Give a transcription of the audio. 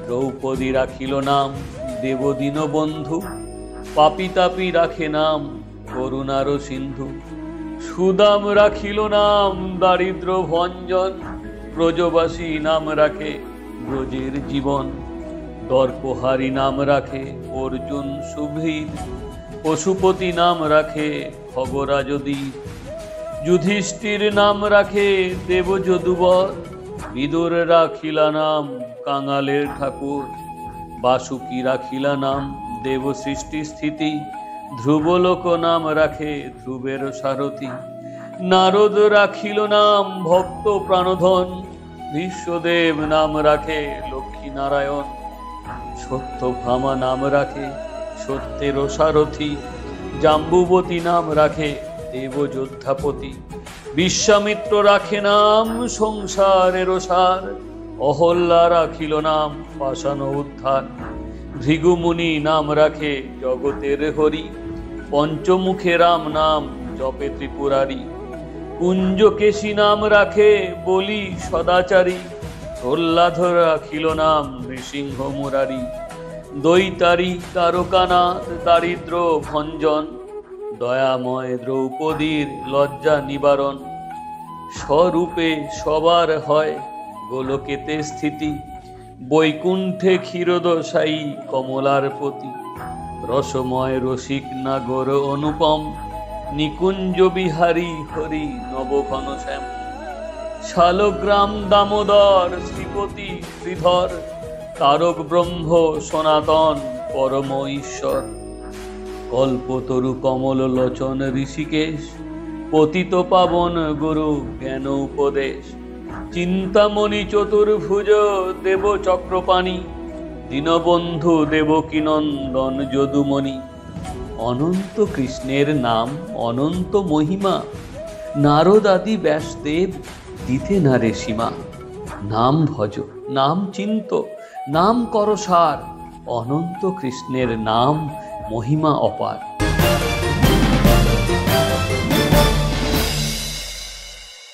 দ্রৌপদী রাখিল নাম দেবদীন বন্ধু, পাপী তাপী রাখে নাম করুণার সিন্ধু। সুদাম রাখিল নাম দারিদ্র ভঞ্জন, ব্রজবাসী নাম রাখে ব্রজের জীবন। দর্পহারী নাম রাখে অর্জুন সুভীর, পশুপতি নাম রাখে খগরাজদীপ। যুধিষ্ঠির নাম রাখে দেব যদুবর, বিদুর রাখিলা নাম কাঙালের ঠাকুর। বাসুকি রাখিলা নাম দেব সৃষ্টি স্থিতি, ধ্রুবলোক নাম রাখে ধ্রুবের সারথি। নারদ রাখিল নাম ভক্ত প্রাণধন, বিশ্বদেব নাম রাখে লক্ষ্মী নারায়ণ। সত্যভামা নাম রাখে সত্যের সারথি, জাম্বুবতী নাম রাখে দেবযোদ্ধাপতি। বিশ্বামিত্র রাখে নাম সংসারের সার, অহল্যা রাখিল নাম পাষাণ উদ্ধার। ভৃগুমুনি নাম রাখে জগতের হরি, পঞ্চমুখে রাম নাম জপে ত্রিপুরারি। কুঞ্জকেশী নাম রাখে বলি সদাচারী, প্রহ্লাদ রাখিল নাম নৃসিংহ মুরারি। দৈতারি তারকানাথ দারিদ্র ভঞ্জন, দয়াময় দ্রৌপদীর লজ্জা নিবারণ। স্বরূপে সবার হয় গোলকেতে স্থিতি, বৈকুণ্ঠে ক্ষীরোদশায়ী কমলার পতি। রসময় রসিক নাগর অনুপম, নিকুঞ্জ বিহারী হরি নবঘনশ্যাম। শালগ্রাম দামোদর শ্রীপতি শ্রীধর, তারক ব্রহ্ম সনাতন পরম ঈশ্বর। কল্পতরু কমল লোচন ঋষিকেশ, পতিত পাবন গুরু জ্ঞান উপদেশ। চিন্তামণি চতুর্ভুজ দেব চক্রপাণি, দীনবন্ধু দেবকী নন্দন যদুমণি। অনন্ত কৃষ্ণের নাম অনন্ত মহিমা, নারদ আদি ব্যাসদেব দিতে না রে সীমা। নাম ভজ নাম চিন্ত নাম করসার, অনন্ত কৃষ্ণের নাম মহিমা অপার।